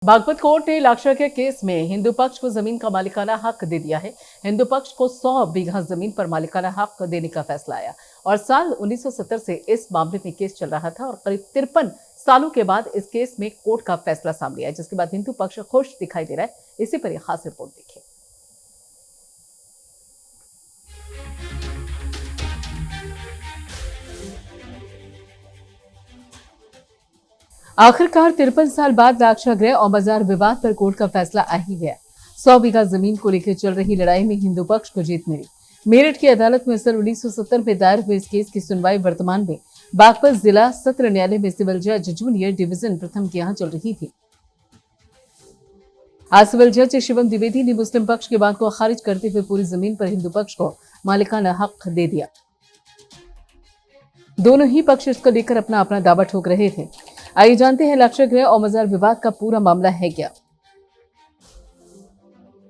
Baghpat court ने लाक्षा के case में हिंदू पक्ष को जमीन का मालिकाना हक दे दिया है। हिंदू पक्ष को 100 बीघा जमीन पर मालिकाना हक देने का फैसला आया और साल 1970 से इस मामले में केस चल रहा था और करीब 53 सालों के बाद इस केस में कोर्ट का फैसला सामने आया, जिसके बाद हिंदू पक्ष खुश दिखाई दे रहा है। इसी पर यह खास रिपोर्ट देखिए। आखिरकार 53 साल बाद लाक्षागृह और बाजार विवाद पर कोर्ट का फैसला आ ही गया। 100 बीघा जमीन को लेकर चल रही लड़ाई में हिंदू पक्ष को जीत मिली। मेरठ की अदालत में सन 1970 में दायर हुए इस केस की सुनवाई वर्तमान में बागपत जिला सत्र न्यायालय में सिविल जज जूनियर डिवीजन प्रथम के यहाँ चल रही थी। आज सिविल जज शिवम द्विवेदी ने मुस्लिम पक्ष की बात को खारिज करते हुए पूरी जमीन पर हिंदू पक्ष को मालिकाना हक दे दिया। दोनों ही पक्ष इसको लेकर अपना अपना दावा ठोक रहे थे। आइए जानते हैं लाक्षागृह और मजार विवाद का पूरा मामला है क्या।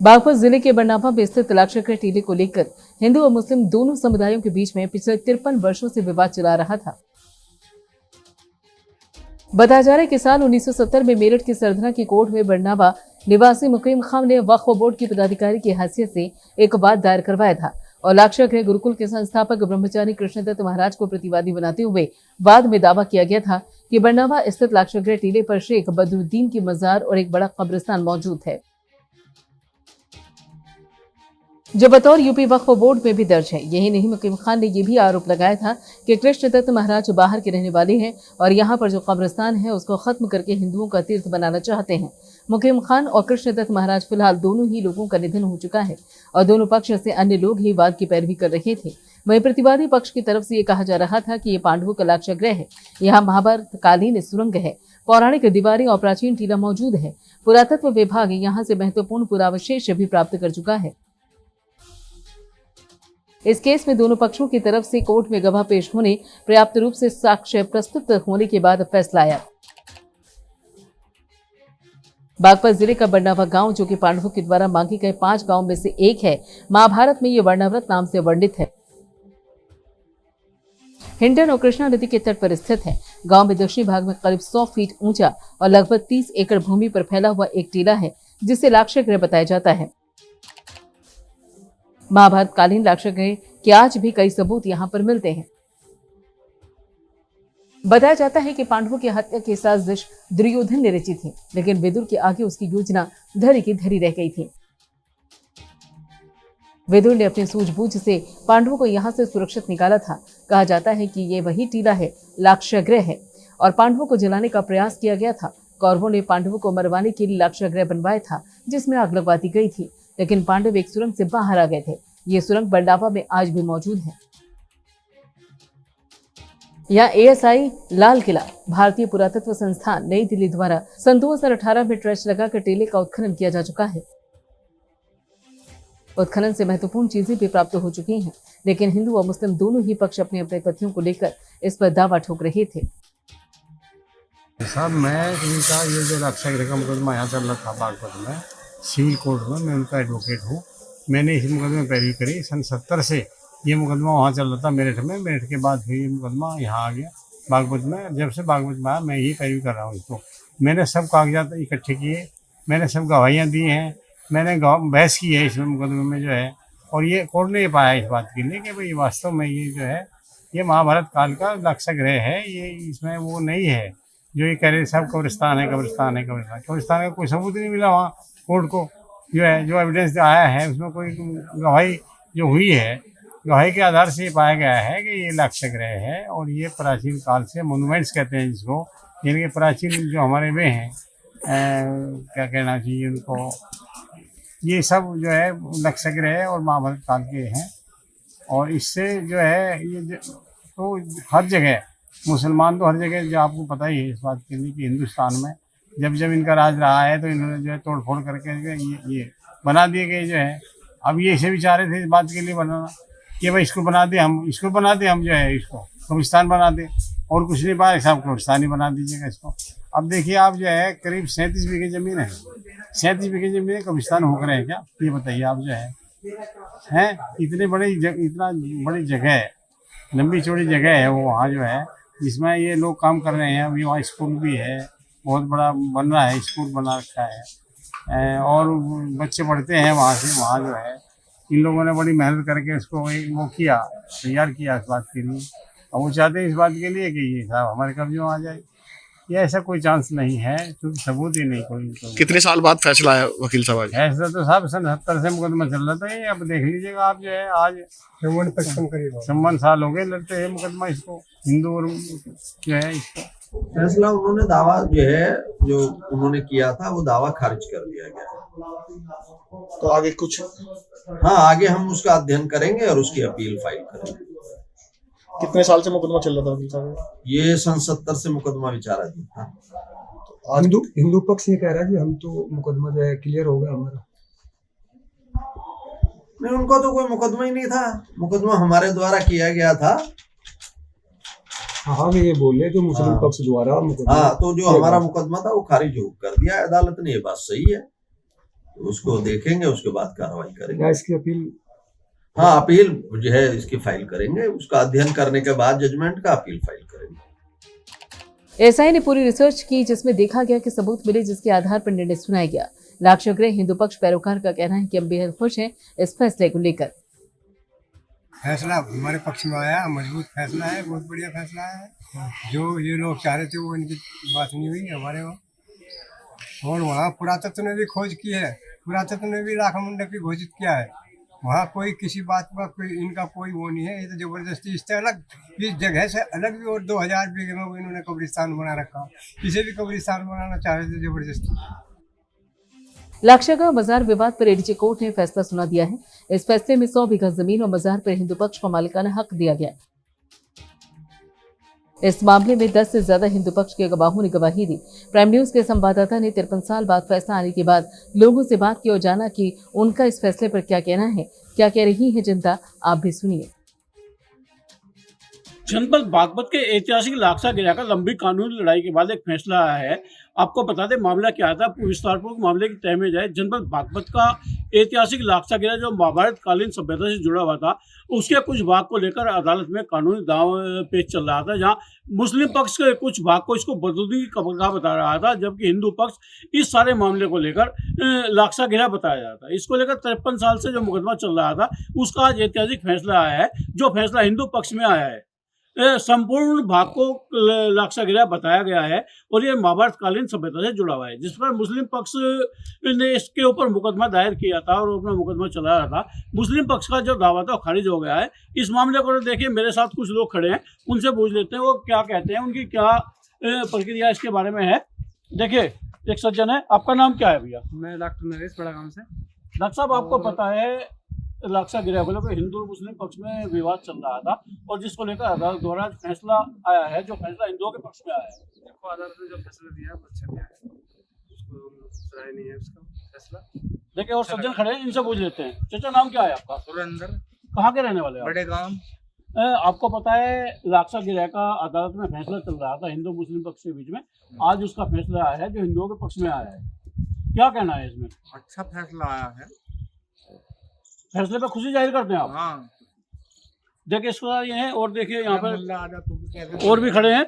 बागपत जिले के बरनावा में स्थित लाक्षागृह टीले को लेकर हिंदू और मुस्लिम दोनों समुदायों के बीच में पिछले 53 वर्षों से विवाद चला रहा था। बताया जा रहा है कि साल 1970 में मेरठ की सरधना की कोर्ट में बरनावा निवासी मुकीम खान ने वक्फ बोर्ड की पदाधिकारी की हैसियत से एक वाद दायर करवाया था और लाक्षागृह गुरुकुल के संस्थापक ब्रह्मचारी कृष्णदत्त महाराज को प्रतिवादी बनाते हुए वाद में दावा किया गया था कि बरनावा स्थित लाक्षागृह टीले पर शेख बदरुद्दीन की मजार और एक बड़ा कब्रिस्तान मौजूद है, जो बतौर यूपी वक्फ बोर्ड में भी दर्ज है। यही नहीं, मुकीम खान ने यह भी आरोप लगाया था कि कृष्णदत्त महाराज बाहर के रहने वाले हैं और यहाँ पर जो कब्रिस्तान है उसको खत्म करके हिंदुओं का तीर्थ बनाना चाहते हैं। मुकीम खान और कृष्णदत्त महाराज फिलहाल दोनों ही लोगों का निधन हो चुका है और दोनों पक्ष से अन्य लोग ही वाद की पैरवी कर रहे थे। वहीं प्रतिवादी पक्ष की तरफ से ये कहा जा रहा था कि ये पांडवों का लाक्षागृह है, यहाँ महाभारत कालीन सुरंग है, पौराणिक दीवारें और प्राचीन टीला मौजूद है। पुरातत्व विभाग यहाँ से महत्वपूर्ण पुरावशेष भी प्राप्त कर चुका है। इस केस में दोनों पक्षों की तरफ से कोर्ट में गवाह पेश होने, पर्याप्त रूप से साक्ष्य प्रस्तुत होने के बाद फैसला आया। बागपत जिले का बरनावा गांव, जो कि पांडवों के द्वारा मांगे गए 5 गांव में से एक है, महाभारत में यह वर्णाव्रत नाम से वर्णित है। हिंडन और कृष्णा नदी के तट पर स्थित है। गांव में दक्षिणी भाग में करीब 100 फीट ऊंचा और लगभग 30 एकड़ भूमि पर फैला हुआ एक टीला है, जिसे लाक्षागृह बताया जाता है। महाभारत कालीन लाक्षागृह के आज भी कई सबूत यहाँ पर मिलते हैं। बताया जाता है कि पांडवों की हत्या की साजिश दुर्योधन ने रची थी, लेकिन विदुर के आगे उसकी योजना धरी की धरी रह गई थी। विदुर ने अपनी सूझबूझ से पांडवों को यहाँ से सुरक्षित निकाला था। कहा जाता है कि ये वही टीला है, लाक्षागृह है और पांडवों को जलाने का प्रयास किया गया था। कौरवों ने पांडवों को मरवाने के लिए लाक्षागृह बनवाया था, जिसमें आग लगवा दी गई थी, लेकिन पांडव एक सुरंग से बाहर आ गए थे। ये सुरंग बरनावा में आज भी मौजूद है। यहाँ एएसआई लाल किला, भारतीय पुरातत्व संस्थान नई दिल्ली द्वारा सन 2018 में ट्रस्ट लगाकर टीले का उत्खनन किया जा चुका है। उत्खनन से महत्वपूर्ण चीजें भी प्राप्त हो चुकी हैं, लेकिन हिंदू और मुस्लिम दोनों ही पक्ष अपने अपने तथ्यों को लेकर इस पर दावा ठोक रहे थे। साहब, मैं इनका ये जो लाक्षागृह का मुकदमा यहाँ चल रहा था बागपत में सिविल कोर्ट में, मैं उनका एडवोकेट हूँ। मैंने इस मुकदमे में पैरवी करी। सन 70 से ये मुकदमा वहाँ चल रहा था मेरठ में। मेरठ के बाद फिर ये मुकदमा यहाँ आ गया बागपत में। जब से बागपत में आया मैं ही पैरवी कर रहा हूँ इसको। मैंने सब कागजात इकट्ठे किए, मैंने सब गवाहियाँ दी हैं, मैंने बहस की है इसमें मुकदमे में जो है। और ये कोर्ट ने ये पाया इस बात के लिए कि भाई वास्तव में ये जो है ये महाभारत काल का लाक्षागृह है। ये इसमें वो नहीं है जो ये कह रहे सब कब्रिस्तान है, कब्रिस्तान है, कब्रिस्तान। कब्रिस्तान का कोई सबूत नहीं मिला वहाँ कोर्ट को। जो है जो एविडेंस आया है उसमें कोई गवाही जो हुई है, गवाही के आधार से ये पाया गया है कि ये लाक्षागृह है और ये प्राचीन काल से मोनूमेंट्स कहते हैं जिसको, यानी कि प्राचीन जो हमारे वे हैं क्या कहना चाहिए उनको, ये सब जो है लाक्षागृह और महाभारत काल के हैं। और इससे जो है ये तो हर जगह मुसलमान तो हर जगह, जो आपको पता ही है इस बात के लिए कि हिंदुस्तान में जब जब इनका राज रहा है तो इन्होंने जो है तोड़ फोड़ करके ये बना दिए गए जो है। अब ये इसे भी चाह रहे थे इस बात के लिए बनाना कि भाई इसको बना दे, हम इसको बना दे, हम जो है इसको कब्रिस्तान बना दे और कुछ नहीं पाए साहब, कब्रिस्तान ही बना दीजिएगा इसको। अब देखिए आप जो है करीब 37 बीघे ज़मीन है, 37 बीघे ज़मीन कब्रिस्तान हो रहे हैं क्या, ये बताइए आप जो है इतनी बड़ी जगह है, लंबी चौड़ी जगह है वो वहाँ जो है, जिसमें ये लोग काम कर रहे हैं। अभी वहाँ स्कूल भी है, बहुत बड़ा बन रहा है, स्कूल बना रखा है और बच्चे पढ़ते हैं वहाँ से। वहाँ जो है इन लोगों ने बड़ी मेहनत करके इसको एक वो किया, तैयार किया इस बात के लिए। और वो चाहते हैं इस बात के लिए कि ये साहब हमारे कब्जे में आ जाए। ये ऐसा कोई चांस नहीं है क्योंकि सबूत ही नहीं कोई। कितने साल बाद फैसला आया वकील साहब आज? ऐसा तो साहब सन 70 से मुकदमा चल रहा था ये। अब देख लीजिएगा आप जो है आज 55 साल हो गए लड़ते हैं मुकदमा इसको, हिंदू और जो है इसको। फैसला उन्होंने दावा जो उन्होंने किया था वो दावा खारिज कर दिया गया। तो आगे कुछ? हाँ, आगे हम उसका अध्ययन करेंगे और उसकी अपील फाइल करेंगे। कितने साल से मुकदमा चल रहा था वकील साहब? ये सन 70 से मुकदमा विचाराधीन था। आज हिंदू पक्ष ये कह रहा है कि हम तो मुकदमा जो है क्लियर हो गया हमारा। नहीं, उनको तो कोई मुकदमा ही नहीं था, मुकदमा हमारे द्वारा किया गया था। हाँ, ये बोले जो मुस्लिम हाँ। पक्ष द्वारा मुकदमा। हाँ, तो जो हमारा मुकदमा था वो खारिज कर दिया अदालत ने। ये बात सही है, तो उसको देखेंगे, उसके बाद कार्रवाई करेंगे। या इसकी अपील? हाँ, अपील जो है इसकी फाइल करेंगे, उसका अध्ययन करने के बाद जजमेंट का अपील फाइल करेंगे। एसआई ने पूरी रिसर्च की जिसमें देखा गया कि सबूत मिले जिसके आधार पर निर्णय सुनाया गया। लाक्षागृह हिंदू पक्ष पैरोकार का कहना है कि हम बेहद खुश हैं इस फैसले को लेकर। फैसला हमारे पक्ष में आया, मजबूत फैसला है, बहुत बढ़िया फैसला है। जो ये लोग चाह रहे थे वो इनकी बात नहीं हुई हमारे वहाँ। और वहाँ पुरातत्व ने भी खोज की है, पुरातत्व ने भी राखामुंडा की घोषित किया है। वहाँ कोई किसी बात का कोई इनका कोई वो नहीं है। ये तो जबरदस्ती इससे अलग, इस जगह से अलग भी और 2000 बीघे में वो इन्होंने कब्रिस्तान बना रखा। इसे भी कब्रिस्तान बनाना चाह रहे थे जबरदस्ती। लाक्षागृह मजार विवाद पर एडीजे कोर्ट ने फैसला सुना दिया है। इस फैसले में 100 बीघा जमीन और मजार पर हिंदू पक्ष को मालिकाना हक दिया गया। इस मामले में 10 से ज्यादा हिंदू पक्ष के गवाहों ने गवाही दी। प्राइम न्यूज के संवाददाता ने 53 साल बाद फैसला आने के बाद लोगों से बात की और जाना कि उनका इस फैसले पर क्या कहना है, क्या कह रही है जनता। आप भी सुनिए। जनपद बागपत के ऐतिहासिक लाक्षागृह का लंबी कानूनी लड़ाई के बाद एक फैसला आया है। आपको बता दें मामला क्या था, विस्तारपूर्वक मामले की तह में जाए। जनपद बागपत का ऐतिहासिक लाक्षागृह जो महाभारत कालीन सभ्यता से जुड़ा हुआ था, उसके कुछ भाग को लेकर अदालत में कानूनी दाव पेच चल रहा था, जहां मुस्लिम पक्ष के कुछ भाग को इसको बदूदी कब्जा बता रहा था, जबकि हिंदू पक्ष इस सारे मामले को लेकर लाक्षागृह बताया जा रहा था। इसको लेकर 53 साल से जो मुकदमा चल रहा था उसका आज ऐतिहासिक फैसला आया है। जो फैसला हिंदू पक्ष में आया है, संपूर्ण भाग को लाक्षागृह बताया गया है और ये महाभारत कालीन सभ्यता से जुड़ा हुआ है, जिस पर मुस्लिम पक्ष ने इसके ऊपर मुकदमा दायर किया था और अपना मुकदमा चला रहा था। मुस्लिम पक्ष का जो दावा था खारिज हो गया है। इस मामले को देखिए, मेरे साथ कुछ लोग खड़े हैं, उनसे पूछ लेते हैं वो क्या कहते हैं, उनकी क्या प्रक्रिया इसके बारे में है। देखिए, एक सज्जन है, आपका नाम क्या है भैया? मैं डॉक्टर नरेश बड़ा गांव से। डॉक्टर साहब, आपको पता है लाक्षागृह को लेकर हिंदू और मुस्लिम पक्ष में विवाद चल रहा था और जिसको लेकर अदालत द्वारा फैसला आया है, जो फैसला हिंदुओं के पक्ष में आया है। देखो, अदालत ने जो फैसला दिया है वो अच्छा दिया है, उसको सराहनीय नहीं है उसका फैसला। देखिए, और सज्जन खड़े हैं, इनसे पूछ लेते हैं। चाचा, नाम क्या है आपका? सुरेंद्र। कहाँ के रहने वाले हैं आप? बड़े गांव। आपको पता है लाक्षागृह का अदालत में फैसला चल रहा था हिंदू मुस्लिम पक्ष के बीच में। आज उसका फैसला आया है जो हिंदुओं के पक्ष में आया है। क्या कहना है इसमें? अच्छा फैसला आया है। फैसले पे खुशी जाहिर करते हैं आप? हाँ। देखिए, इसका ये है, और देखिए यहाँ पर पर और भी खड़े हैं,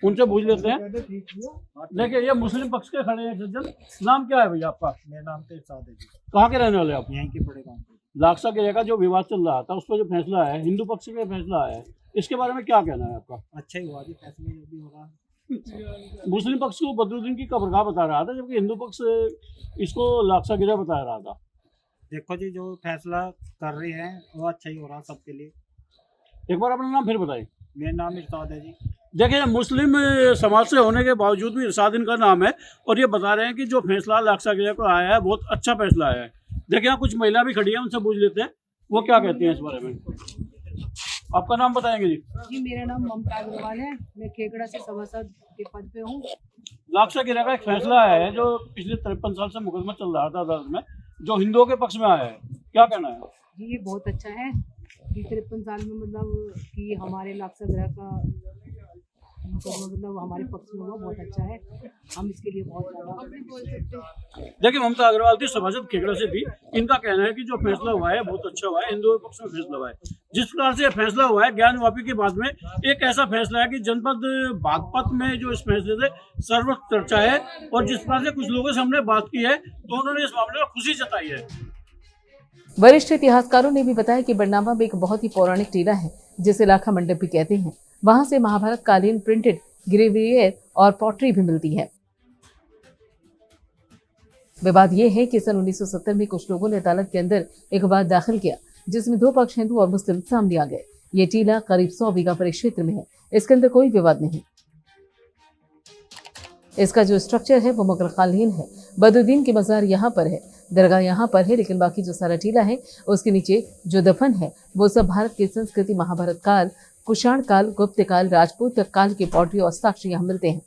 उनसे पूछ लेते हैं। देखिए, ये मुस्लिम पक्ष के खड़े हैं सज्जन। नाम क्या है भैया आपका? मेरा नाम तो इरशाद है जी। कहाँ के रहने वाले आप? यहीं के बड़े गांव के। लाक्षागृह का जो विवाद चल रहा था उस पर जो फैसला है, हिंदू पक्ष में फैसला है, इसके बारे में क्या कहना है आपका? अच्छा ही हुआ जी, फैसले जो भी हो रहा। मुस्लिम पक्ष को बदरुद्दीन की कब्रगाह बता रहा था, जबकि हिंदू पक्ष इसको लाक्षागृह बता रहा था। देखो जी, जो फैसला कर रहे हैं वो अच्छा ही हो रहा सबके लिए। एक बार अपना नाम फिर बताइए। मेरा नाम इरशाद है जी। देखिए, मुस्लिम समाज से होने के बावजूद भी इरशाद इनका नाम है और ये बता रहे हैं कि जो फैसला लाक्षागृह को आया है बहुत अच्छा फैसला आया है। देखिए, यहाँ कुछ महिला भी खड़ी है, उनसे पूछ लेते हैं वो क्या कहती हैं इस बारे में। आपका नाम बताएंगे जी? जी, मेरा नाम ममता अग्रवाल है। मैं खेकड़ा से सभासद के पद पे हूँ। लाक्षागृह का एक फैसला आया है जो पिछले 53 साल से मुकदमा चल रहा था अदालत में, जो हिंदुओं के पक्ष में आया है। क्या कहना है? जी, ये बहुत अच्छा है कि 53 साल में मतलब कि हमारे लाक्षागृह का मतलब हमारे पक्ष में हुआ, बहुत अच्छा है। हम इसके लिए बहुत ज़्यादा देखिए, ममता अग्रवाल थी सभासद खेकड़ा से भी, इनका कहना है कि जो फैसला हुआ है बहुत अच्छा हुआ है, हिंदुओं के पक्ष में फैसला हुआ है। जिस प्रकार से फैसला हुआ है ज्ञान वापी के बाद में एक ऐसा फैसला है कि जनपद बागपत में जो इस फैसले से सर्वत्र चर्चा है, और जिस प्रकार से कुछ लोगों से हमने बात की है तो उन्होंने इस मामले में खुशी जताई है। वरिष्ठ इतिहासकारों ने भी बताया कि बरनावा में एक बहुत ही पौराणिक टीला है जिसे लाखा मंडप भी कहते हैं। वहां से महाभारत कालीन प्रिंटेड ग्रेवियर और पॉटरी भी मिलती है। विवाद ये है कि सन 1970 में कुछ लोगों ने अदालत के अंदर एक वाद दाखिल किया जिसमें दो पक्ष हिंदू और मुस्लिम सामने आ गए। ये टीला करीब 100 बीघा परिक्षेत्र में है। इसके अंदर कोई विवाद नहीं। इसका जो स्ट्रक्चर है वो मुगलकालीन है। बदरुद्दीन की मज़ार यहाँ पर है, दरगाह यहाँ पर है, लेकिन बाकी जो सारा टीला है उसके नीचे जो दफन है वो सब भारत की संस्कृति, महाभारत काल, कुषाण काल, गुप्त काल, राजपूत काल के पॉटरी और साक्ष्य यहाँ मिलते हैं।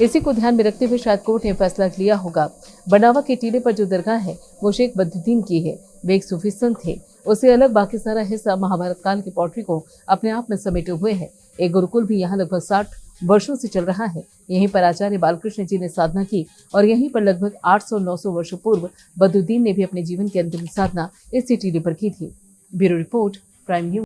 इसी को ध्यान में रखते हुए शायद कोर्ट ने फैसला लिया होगा। बरनावा के टीले पर जो दरगाह है वो शेख बदरुद्दीन की है। वे एक सूफी संत थे। उससे अलग बाकी सारा हिस्सा महाभारत काल की पॉटरी को अपने आप में समेटे हुए है। एक गुरुकुल भी यहाँ लगभग 60 वर्षों से चल रहा है। यहीं पर आचार्य बालकृष्ण जी ने साधना की और यहीं पर लगभग 800-900 वर्ष पूर्व बदरुद्दीन ने भी अपने जीवन की अंतिम साधना इसी टीले पर की थी। Bureau report, prime news.